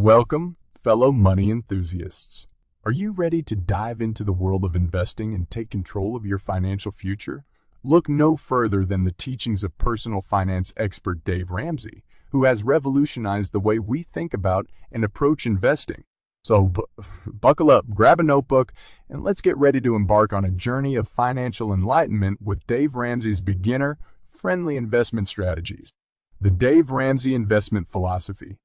Welcome, fellow money enthusiasts. Are you ready to dive into the world of investing and take control of your financial future? Look no further than the teachings of personal finance expert Dave Ramsey, who has revolutionized the way we think about and approach investing. So buckle up, grab a notebook, and let's get ready to embark on a journey of financial enlightenment with Dave Ramsey's beginner-friendly investment strategies. The Dave Ramsey Investment Philosophy.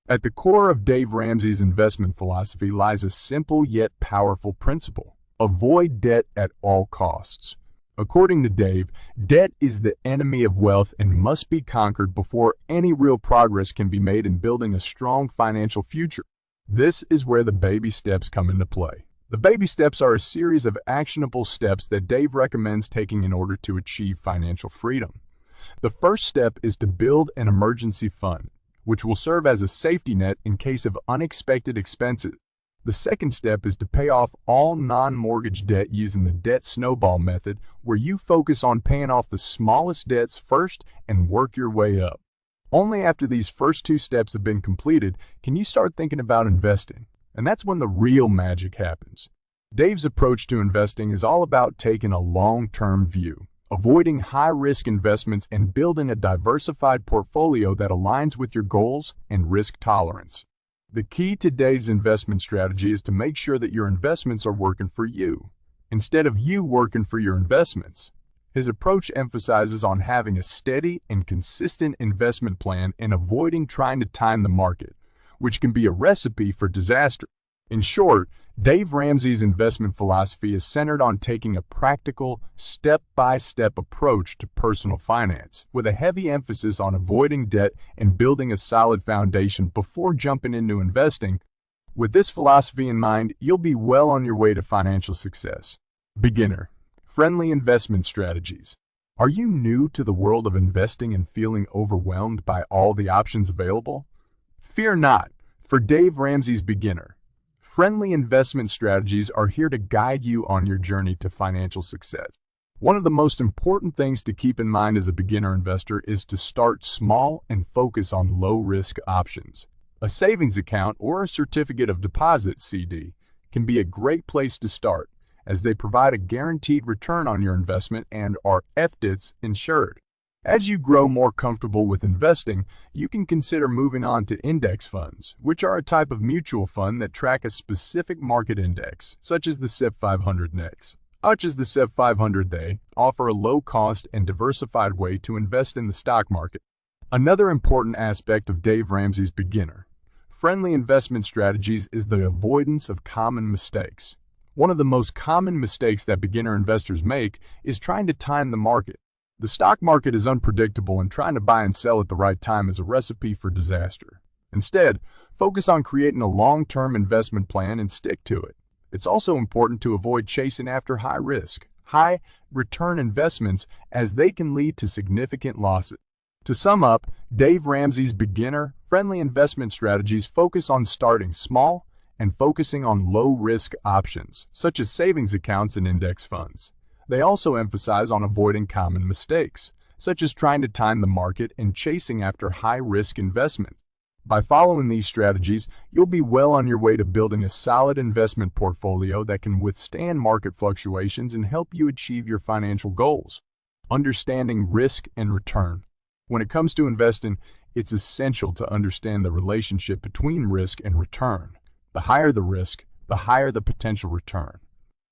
At the core of Dave Ramsey's investment philosophy lies a simple yet powerful principle: avoid debt at all costs. According to Dave, debt is the enemy of wealth and must be conquered before any real progress can be made in building a strong financial future. This is where the baby steps come into play. The baby steps are a series of actionable steps that Dave recommends taking in order to achieve financial freedom. The first step is to build an emergency fund, which will serve as a safety net in case of unexpected expenses. The second step is to pay off all non-mortgage debt using the debt snowball method, where you focus on paying off the smallest debts first and work your way up. Only after these first two steps have been completed can you start thinking about investing, and that's when the real magic happens. Dave's approach to investing is all about taking a long-term view, avoiding high-risk investments, and building a diversified portfolio that aligns with your goals and risk tolerance. The key to Dave's investment strategy is to make sure that your investments are working for you, instead of you working for your investments. His approach emphasizes on having a steady and consistent investment plan and avoiding trying to time the market, which can be a recipe for disaster. In short, Dave Ramsey's investment philosophy is centered on taking a practical, step-by-step approach to personal finance, with a heavy emphasis on avoiding debt and building a solid foundation before jumping into investing. With this philosophy in mind, you'll be well on your way to financial success. Beginner-friendly investment strategies. Are you new to the world of investing and feeling overwhelmed by all the options available? Fear not, for Dave Ramsey's beginner-friendly investment strategies are here to guide you on your journey to financial success. One of the most important things to keep in mind as a beginner investor is to start small and focus on low-risk options. A savings account or a certificate of deposit (CD) can be a great place to start, as they provide a guaranteed return on your investment and are FDIC insured. As you grow more comfortable with investing, you can consider moving on to index funds, which are a type of mutual fund that track a specific market index, such as the S&P 500 index. The S&P 500, they offer a low-cost and diversified way to invest in the stock market. Another important aspect of Dave Ramsey's beginner-friendly investment strategies is the avoidance of common mistakes. One of the most common mistakes that beginner investors make is trying to time the market. The stock market is unpredictable, and trying to buy and sell at the right time is a recipe for disaster. Instead, focus on creating a long-term investment plan and stick to it. It's also important to avoid chasing after high-risk, high-return investments, as they can lead to significant losses. To sum up, Dave Ramsey's beginner-friendly investment strategies focus on starting small and focusing on low-risk options, such as savings accounts and index funds. They also emphasize on avoiding common mistakes, such as trying to time the market and chasing after high-risk investments. By following these strategies, you'll be well on your way to building a solid investment portfolio that can withstand market fluctuations and help you achieve your financial goals. Understanding risk and return. When it comes to investing, it's essential to understand the relationship between risk and return. The higher the risk, the higher the potential return.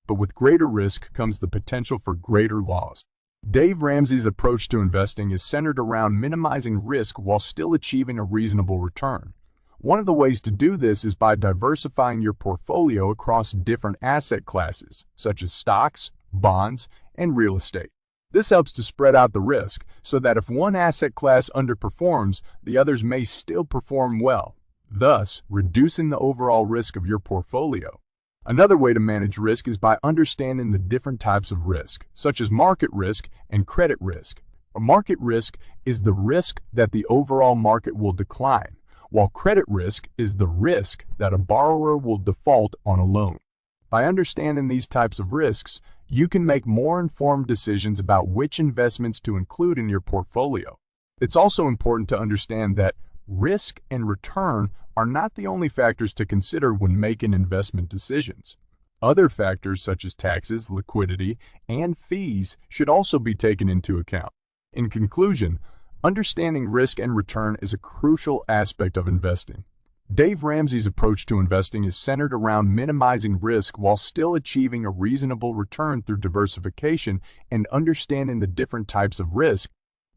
But with greater risk comes the potential for greater loss. Dave Ramsey's approach to investing is centered around minimizing risk while still achieving a reasonable return. One of the ways to do this is by diversifying your portfolio across different asset classes, such as stocks, bonds, and real estate. This helps to spread out the risk, so that if one asset class underperforms, the others may still perform well, thus reducing the overall risk of your portfolio. Another way to manage risk is by understanding the different types of risk, such as market risk and credit risk. A market risk is the risk that the overall market will decline, while credit risk is the risk that a borrower will default on a loan. By understanding these types of risks, you can make more informed decisions about which investments to include in your portfolio. It's also important to understand that risk and return are not the only factors to consider when making investment decisions. Other factors such as taxes, liquidity, and fees should also be taken into account. In conclusion, understanding risk and return is a crucial aspect of investing. Dave Ramsey's approach to investing is centered around minimizing risk while still achieving a reasonable return through diversification and understanding the different types of risk.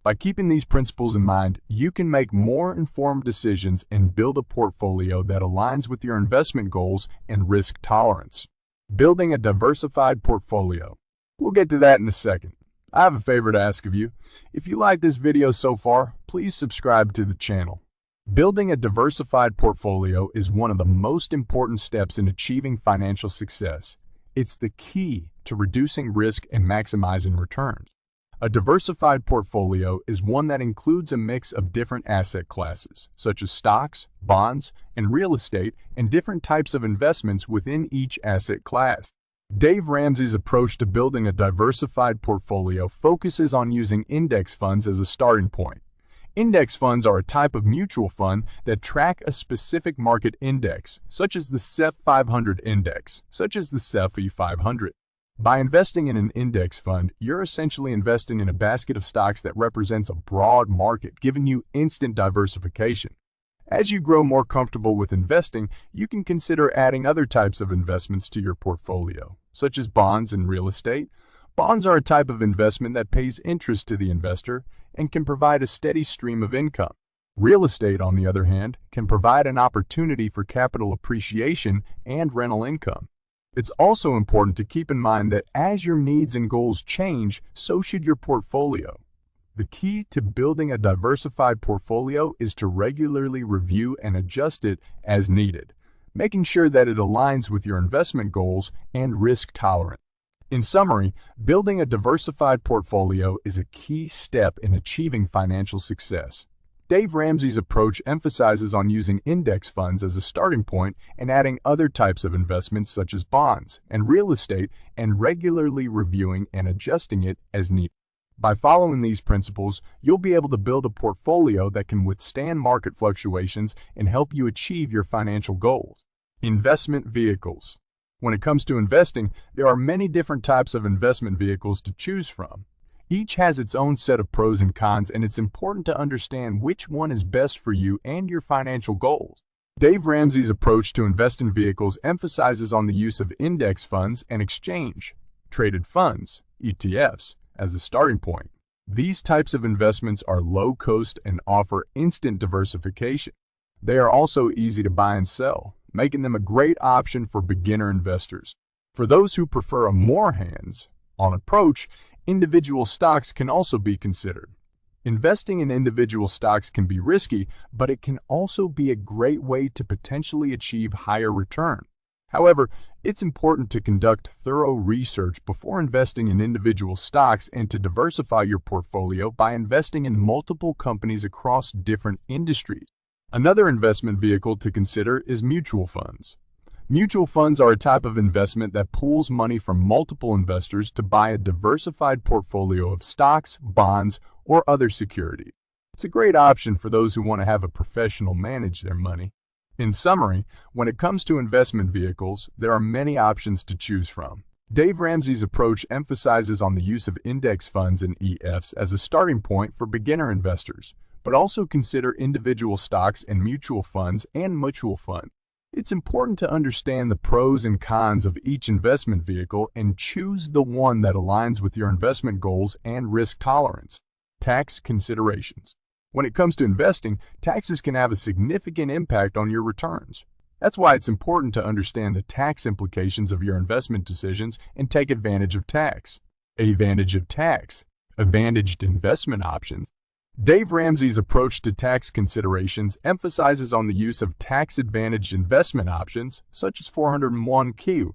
By keeping these principles in mind, you can make more informed decisions and build a portfolio that aligns with your investment goals and risk tolerance. Building a diversified portfolio. We'll get to that in a second. I have a favor to ask of you. If you like this video so far, please subscribe to the channel. Building a diversified portfolio is one of the most important steps in achieving financial success. It's the key to reducing risk and maximizing returns. A diversified portfolio is one that includes a mix of different asset classes, such as stocks, bonds, and real estate, and different types of investments within each asset class. Dave Ramsey's approach to building a diversified portfolio focuses on using index funds as a starting point. Index funds are a type of mutual fund that track a specific market index, such as the SEP 500 index, such as the SEPI 500. By investing in an index fund, you're essentially investing in a basket of stocks that represents a broad market, giving you instant diversification. As you grow more comfortable with investing, you can consider adding other types of investments to your portfolio, such as bonds and real estate. Bonds are a type of investment that pays interest to the investor and can provide a steady stream of income. Real estate, on the other hand, can provide an opportunity for capital appreciation and rental income. It's also important to keep in mind that as your needs and goals change, so should your portfolio. The key to building a diversified portfolio is to regularly review and adjust it as needed, making sure that it aligns with your investment goals and risk tolerance. In summary, building a diversified portfolio is a key step in achieving financial success. Dave Ramsey's approach emphasizes on using index funds as a starting point and adding other types of investments such as bonds and real estate and regularly reviewing and adjusting it as needed. By following these principles, you'll be able to build a portfolio that can withstand market fluctuations and help you achieve your financial goals. Investment vehicles. When it comes to investing, there are many different types of investment vehicles to choose from. Each has its own set of pros and cons, and it's important to understand which one is best for you and your financial goals. Dave Ramsey's approach to invest in vehicles emphasizes on the use of index funds and exchange-traded funds, ETFs, as a starting point. These types of investments are low-cost and offer instant diversification. They are also easy to buy and sell, making them a great option for beginner investors. For those who prefer a more hands-on approach, individual stocks can also be considered. Investing in individual stocks can be risky, but it can also be a great way to potentially achieve higher return. However, it's important to conduct thorough research before investing in individual stocks and to diversify your portfolio by investing in multiple companies across different industries. Another investment vehicle to consider is mutual funds. Mutual funds are a type of investment that pools money from multiple investors to buy a diversified portfolio of stocks, bonds, or other securities. It's a great option for those who want to have a professional manage their money. In summary, when it comes to investment vehicles, there are many options to choose from. Dave Ramsey's approach emphasizes on the use of index funds and ETFs as a starting point for beginner investors, but also consider individual stocks and mutual funds and mutual funds. It's important to understand the pros and cons of each investment vehicle and choose the one that aligns with your investment goals and risk tolerance. Tax considerations. When it comes to investing, taxes can have a significant impact on your returns. That's why it's important to understand the tax implications of your investment decisions and take advantage of tax. Advantage of tax. Advantaged investment options. Dave Ramsey's approach to tax considerations emphasizes on the use of tax-advantaged investment options such as 401k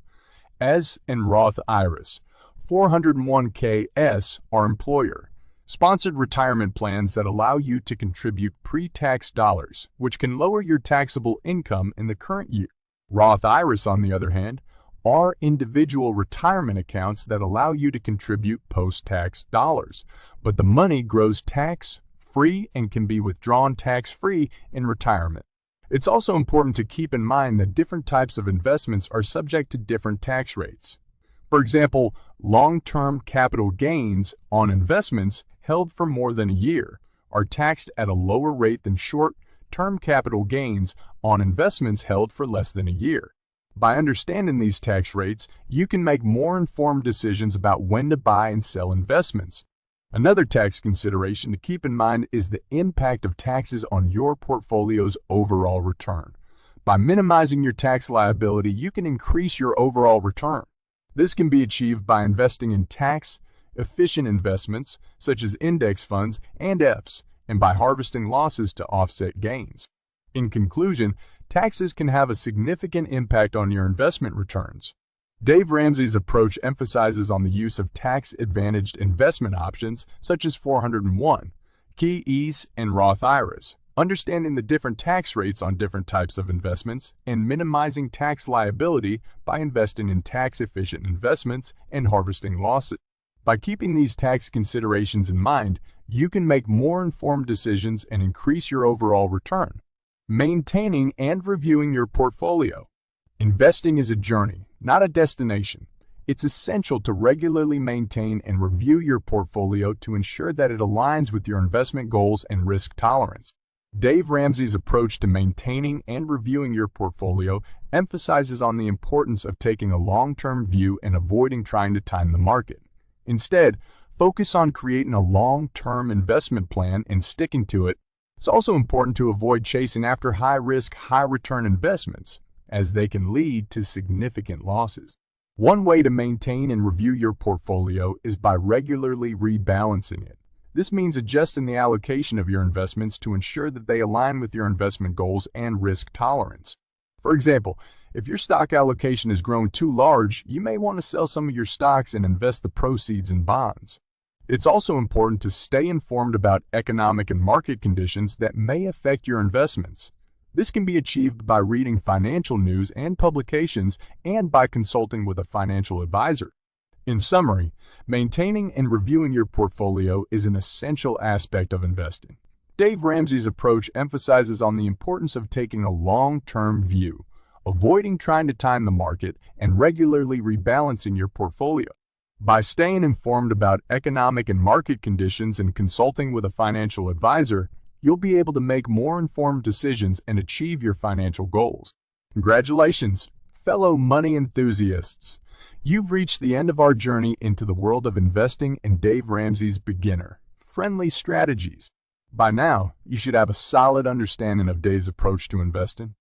S and Roth IRAs. 401k-S are employer-sponsored retirement plans that allow you to contribute pre-tax dollars, which can lower your taxable income in the current year. Roth IRAs, on the other hand, are individual retirement accounts that allow you to contribute post-tax dollars, but the money grows tax-free and can be withdrawn tax-free in retirement. It's also important to keep in mind that different types of investments are subject to different tax rates. For example, long-term capital gains on investments held for more than a year are taxed at a lower rate than short-term capital gains on investments held for less than a year. By understanding these tax rates, you can make more informed decisions about when to buy and sell investments. Another tax consideration to keep in mind is the impact of taxes on your portfolio's overall return. By minimizing your tax liability, you can increase your overall return. This can be achieved by investing in tax-efficient investments such as index funds and ETFs, and by harvesting losses to offset gains. In conclusion, taxes can have a significant impact on your investment returns. Dave Ramsey's approach emphasizes on the use of tax-advantaged investment options such as 401(k)s and Roth IRAs, understanding the different tax rates on different types of investments, and minimizing tax liability by investing in tax-efficient investments and harvesting losses. By keeping these tax considerations in mind, you can make more informed decisions and increase your overall return. Maintaining and reviewing your portfolio. Investing is a journey, not a destination. It's essential to regularly maintain and review your portfolio to ensure that it aligns with your investment goals and risk tolerance. Dave Ramsey's approach to maintaining and reviewing your portfolio emphasizes on the importance of taking a long-term view and avoiding trying to time the market. Instead, focus on creating a long-term investment plan and sticking to it. It's also important to avoid chasing after high-risk, high-return investments, as they can lead to significant losses. One way to maintain and review your portfolio is by regularly rebalancing it. This means adjusting the allocation of your investments to ensure that they align with your investment goals and risk tolerance. For example, if your stock allocation has grown too large, you may want to sell some of your stocks and invest the proceeds in bonds. It's also important to stay informed about economic and market conditions that may affect your investments. This can be achieved by reading financial news and publications and by consulting with a financial advisor. In summary, maintaining and reviewing your portfolio is an essential aspect of investing. Dave Ramsey's approach emphasizes on the importance of taking a long-term view, avoiding trying to time the market, and regularly rebalancing your portfolio. By staying informed about economic and market conditions and consulting with a financial advisor, you'll be able to make more informed decisions and achieve your financial goals. Congratulations, fellow money enthusiasts! You've reached the end of our journey into the world of investing and Dave Ramsey's beginner-friendly strategies. By now, you should have a solid understanding of Dave's approach to investing.